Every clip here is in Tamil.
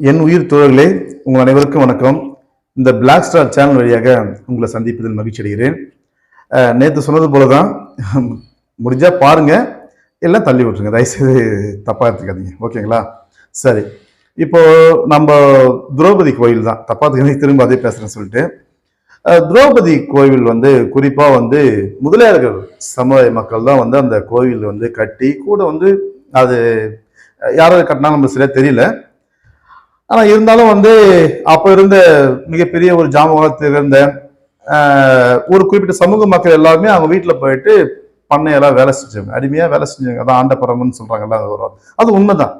என் உயிர் தோழர்களே, உங்கள் அனைவருக்கும் வணக்கம். இந்த பிளாக் ஸ்டார் சேனல் வழியாக உங்களை சந்திப்பதில் மகிழ்ச்சி அடைகிறேன். நேற்று சொன்னது போல தான், முடிஞ்சா பாருங்க, எல்லாம் தள்ளி விட்டுருங்க, தயவுசெய்து தப்பா எடுத்துக்காதீங்க. ஓகேங்களா? சரி, இப்போ நம்ம திரௌபதி கோயில் தான், தப்பா எடுத்துக்காதீங்க, திரும்ப அதே பேசுறேன்னு சொல்லிட்டு. திரௌபதி கோவில் குறிப்பா முதலியார்கள் சமுதாய மக்கள் தான் அந்த கோவில் கட்டி கூட அது யாராவது கட்டினா நம்ம சரியா தெரியல. ஆனா இருந்தாலும் அப்ப இருந்த மிகப்பெரிய ஒரு ஜாமகாலத்தில் இருந்த ஒரு குறிப்பிட்ட சமூக மக்கள் எல்லாருமே அவங்க வீட்டுல போயிட்டு பண்ணையெல்லாம் வேலை செஞ்சாங்க, அடிமையா வேலை செஞ்சாங்க. அதான் ஆண்டபரம்னு சொல்றாங்கல்ல, அது உண்மைதான்.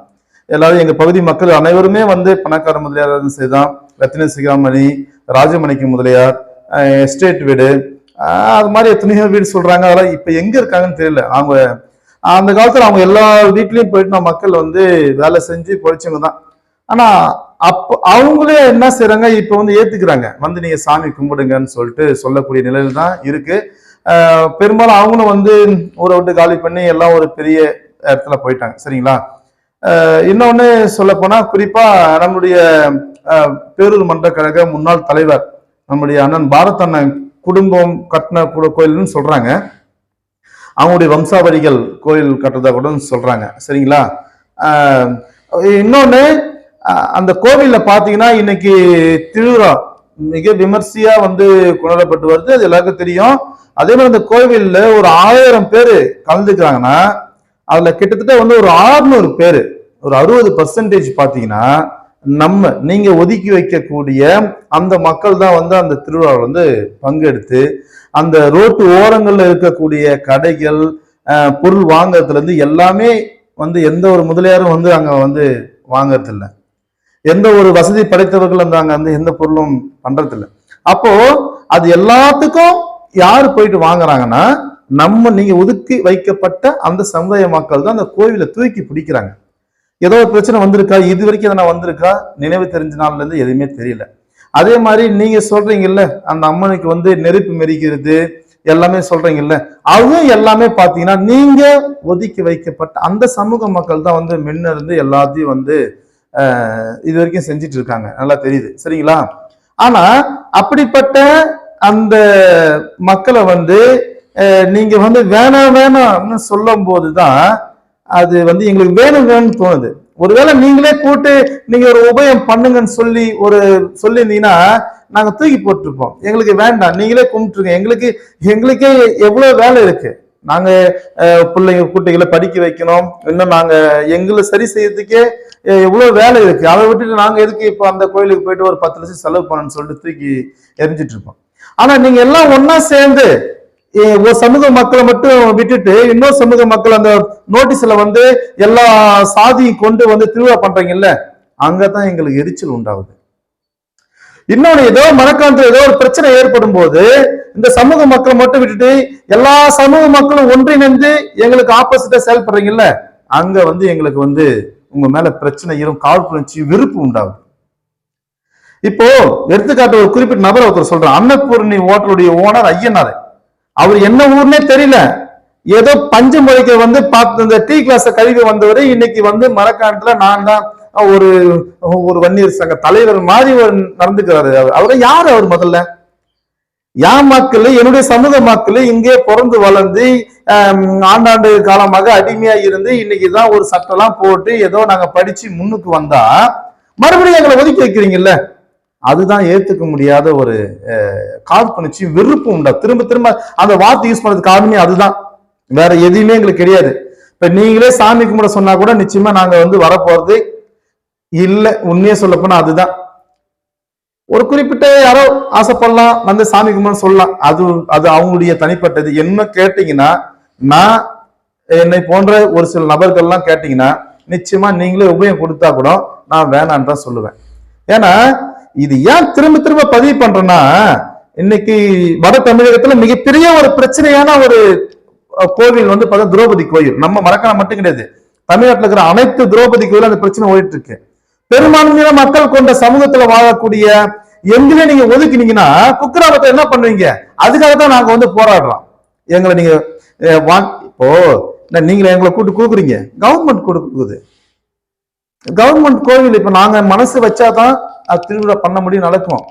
எல்லாரும் எங்க பகுதி மக்கள் அனைவருமே பணக்கார முதலியார் செய்தான். ரத்தின சிகாமணி, ராஜமணிக்கு முதலியார், எஸ்டேட் வீடு, அது மாதிரி எத்தனையோ வீடு சொல்றாங்க. அதெல்லாம் இப்ப எங்க இருக்காங்கன்னு தெரியல. அவங்க அந்த காலத்துல அவங்க எல்லா வீட்லயும் போயிட்டு நம்ம மக்கள் வேலை செஞ்சு பொழைச்சவங்க தான். ஆனா அப்ப அவங்களே என்ன செய்யறாங்க, இப்ப ஏத்துக்கிறாங்க, நீங்க சாமி கும்பிடுங்கன்னு சொல்லிட்டு சொல்லக்கூடிய நிலையில தான் இருக்கு. பெரும்பாலும் அவங்களும் ஊரை விட்டு காலி பண்ணி எல்லாம் ஒரு பெரிய இடத்துல போயிட்டாங்க. சரிங்களா? இன்னொன்னு சொல்ல போனா, குறிப்பா நம்முடைய பேரூர் மன்ற கழக முன்னாள் தலைவர் நம்முடைய அண்ணன் பாரத் அண்ணன் குடும்பம் கட்டின கோயில்னு சொல்றாங்க. அவங்களுடைய வம்சாவளிகள் கோயில் கட்டுறதா கூட சொல்றாங்க. சரிங்களா? இன்னொன்னு, அந்த கோவில்ல பாத்தீங்கன்னா இன்னைக்கு திருவிழா மிக விமர்சையா கொண்டாடப்பட்டு வருது, அது எல்லாருக்கும் தெரியும். அதே மாதிரி அந்த கோவில்ல ஒரு 1000 பேரு கலந்துக்கிறாங்கன்னா அதுல கிட்டத்தட்ட ஒரு 600 பேரு, ஒரு 60% பாத்தீங்கன்னா நீங்க ஒதுக்கி வைக்கக்கூடிய அந்த மக்கள் தான் அந்த திருவிழாவில் பங்கெடுத்து அந்த ரோட்டு ஓரங்கள்ல இருக்கக்கூடிய கடைகள், பொருள் வாங்கறதுல இருந்து எல்லாமே எந்த ஒரு முதலியாரும் அங்க வாங்கறது இல்லை. எந்த ஒரு வசதி படைத்தவர்கள் அங்க எந்த பொருளும் பண்றது இல்லை. அப்போ அது எல்லாத்துக்கும் யாரு போயிட்டு வாங்குறாங்கன்னா, நீங்க ஒதுக்கி வைக்கப்பட்ட அந்த சமுதாய மக்கள் தான் அந்த கோவிலை தூக்கி பிடிக்கிறாங்க. ஏதோ ஒரு பிரச்சனை வந்திருக்கா, இது வரைக்கும் எதனா வந்திருக்கா, நினைவு தெரிஞ்ச நாள்ல இருந்து எதுவுமே தெரியல. அதே மாதிரி நீங்க சொல்றீங்கல்ல, அந்த அம்மனுக்கு நெருப்பு மெரிக்கிறது எல்லாமே சொல்றீங்கல்ல, அதுவும் எல்லாமே பாத்தீங்கன்னா நீங்க ஒதுக்கி வைக்கப்பட்ட அந்த சமூக மக்கள் தான் முன்ன இருந்து எல்லாத்தையும் இது வரைக்கும் செஞ்சிட்டு இருக்காங்க, நல்லா தெரியுது. சரிங்களா? ஆனா அப்படிப்பட்ட அந்த மக்களை நீங்க வேணாம் வேணாம்னு சொல்லும் போதுதான் அது எங்களுக்கு வேணும் வேணும்னு தோணுது. ஒருவேளை நீங்களே கூட்டு நீங்க ஒரு உபயம் பண்ணுங்கன்னு சொல்லியிருந்தீங்கன்னா நாங்க தூக்கி போட்டிருப்போம். எங்களுக்கு வேண்டாம், நீங்களே கும்பிட்டுருங்க, எங்களுக்கே எவ்வளவு வேலை இருக்கு. நாங்க பிள்ளைங்க குட்டிகளை படிக்க வைக்கணும், இன்னும் நாங்க எங்களை சரி செய்யறதுக்கே எவ்வளவு வேலை இருக்கு. அதை விட்டுட்டு நாங்க எதுக்கு இப்ப அந்த கோயிலுக்கு போயிட்டு ஒரு 10 லட்சம் செலவு பண்ணணும்னு சொல்லிட்டு தூக்கி எரிஞ்சிட்டு இருக்கோம். ஆனா நீங்க எல்லாம் ஒன்னா சேர்ந்து ஒரு சமூக மக்களை மட்டும் விட்டுட்டு இன்னொரு சமூக மக்கள் அந்த நோட்டீஸ்ல எல்லா சாதியும் கொண்டு திருவிழா பண்றீங்கல்ல, அங்கதான் எங்களுக்கு எரிச்சல் உண்டாகுது. இன்னொன்னு, ஏதோ மனக்காலத்துல ஏதோ ஒரு பிரச்சனை ஏற்படும் போது இந்த சமூக மக்களை மட்டும் விட்டுட்டு எல்லா சமூக மக்களும் ஒன்றிணைந்து எங்களுக்கு ஆப்போசிட்டா செயல்படுறீங்கல்ல, அங்க எங்களுக்கு உங்க மேல பிரச்சனை காழ்ப்புணர்ச்சி, வெறுப்பு உண்டாகுது. இப்போ எடுத்துக்காட்டு ஒரு குறிப்பிட்ட நபர் ஒருத்தர் சொல்றான், அன்னபூர்ணி ஹோட்டலுடைய ஓனர் ஐயனார். அவர் என்ன ஊர்னே தெரியல, ஏதோ பஞ்சம் முறைக்க பார்த்து இந்த டீ கிளாஸ கழுவி வந்தவர் இன்னைக்கு மரக்காணத்துல நான் தான் ஒரு வன்னியர் சங்க தலைவர் மாதிரி நடந்துக்கிறாரு. அவரை யாரு? அவர் முதல்ல யார் மக்கள், என்னுடைய சமூக மக்கள் இங்கே பிறந்து வளர்ந்து ஆண்டாண்டு காலமாக அடிமையா இருந்து இன்னைக்குதான் ஒரு சட்டம்லாம் போட்டு ஏதோ நாங்க படிச்சு முன்னுக்கு வந்தா மறுபடியும் எங்களை ஒதுக்கி வைக்கிறீங்கல்ல, அதுதான் ஏத்துக்க முடியாத ஒரு காழ்ப்புணர்ச்சி, வெறுப்பு உண்டா. திரும்ப திரும்ப அந்த வார்த்தை யூஸ் பண்றதுக்கு காரணமே அதுதான், வேற எதுவுமே எங்களுக்கு கிடையாது. இப்ப நீங்களே சாமி கும்பிட சொன்னா கூட நிச்சயமா நாங்க வரப்போறது இல்ல. உண்மையே சொல்ல போனா அதுதான். ஒரு குறிப்பிட்ட யாரோ ஆசைப்படலாம், சாமி கும்பிட சொல்லலாம், அது அவங்களுடைய தனிப்பட்டது. என்ன கேட்டீங்கன்னா, நான் என்னை போன்ற ஒரு சில நபர்கள்லாம் கேட்டீங்கன்னா நிச்சயமா நீங்களே உபயம் கொடுத்தா கூட நான் வேணான்னு தான் சொல்லுவேன். ஏன்னா இது ஏன் திரும்ப திரும்ப பதிவு பண்றேன்னா, இன்னைக்கு வட தமிழகத்துல மிகப்பெரிய ஒரு பிரச்சனையான ஒரு கோவில் திரௌபதி கோயில். நம்ம மரக்காணம் மட்டும் கிடையாது, தமிழ்நாட்டில் இருக்கிற அனைத்து திரௌபதி கோயில் அந்த பிரச்சனை ஓடிட்டு இருக்கு. பெரும்பான்மையான மக்கள் கொண்ட சமூகத்துல வாழக்கூடிய எங்களே நீங்க ஒதுக்கினீங்கன்னா குக்கிராமத்தை என்ன பண்ணுவீங்க? அதுக்காக தான் நாங்க போராடுறோம். எங்களை நீங்க இப்போ நீங்களே எங்களை கூட்டு கொடுக்குறீங்க, கவர்மெண்ட் கொடுக்குது. கவர்மெண்ட் கோவில் இப்ப நாங்க மனசு வச்சாதான் அது திருவிழா பண்ண முடியும், நடக்கும்.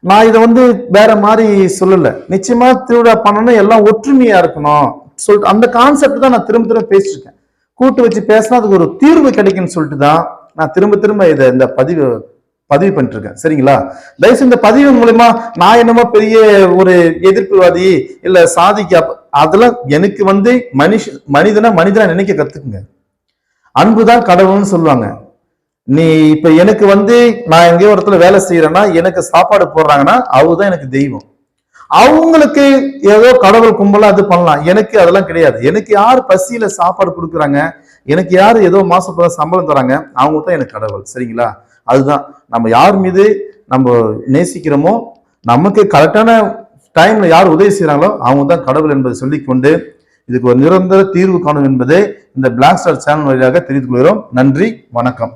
நான் இதை வந்து வேற மாதிரி சொல்லல. நிச்சயமா திருவிழா பண்ணணும், எல்லாம் ஒற்றுமையா இருக்கணும் சொல்லிட்டு அந்த கான்செப்ட் தான் நான் திரும்ப திரும்ப பேசிருக்கேன். கூட்டு வச்சு பேசினா அதுக்கு ஒரு தீர்வு கிடைக்கும்னு சொல்லிட்டு தான் நான் திரும்ப திரும்ப இந்த பதிவு பண்ணிட்டு இருக்கேன். சரிங்களா? தயவுசெய்து இந்த பதிவு மூலமா நான் என்னமோ பெரிய ஒரு எதிர்ப்புவாதி இல்ல சாதிக்க, அதெல்லாம் எனக்கு வந்து மனிதனா நினைக்க கத்துக்குங்க. அன்புதான் கடவுள்னு சொல்லுவாங்க. நீ இப்ப எனக்கு வந்து நான் எங்கேயோ இடத்துல வேலை செய்யறேன்னா எனக்கு சாப்பாடு போடுறாங்கன்னா அவதான் எனக்கு தெய்வம். அவங்களுக்கு ஏதோ கடவுள் கும்பலா அது பண்ணலாம், எனக்கு அதெல்லாம் கிடையாது. எனக்கு யார் பசியில சாப்பாடு கொடுக்குறாங்க, எனக்கு யார் ஏதோ மாசம் சம்பளம் தராங்க, அவங்க தான் எனக்கு கடவுள். சரிங்களா? அதுதான் நம்ம யார் மீது நம்ம நேசிக்கிறோமோ, நமக்கு கரெக்டான டைம்ல யார் உதவி செய்யறாங்களோ அவங்க தான் கடவுள் என்பதை சொல்லிக்கொண்டு இதுக்கு ஒரு நிரந்தர தீர்வு காணும் என்பதை இந்த பிளாக் ஸ்டார் சேனல் வழியாக தெரிவித்துக் கொள்கிறோம். நன்றி, வணக்கம்.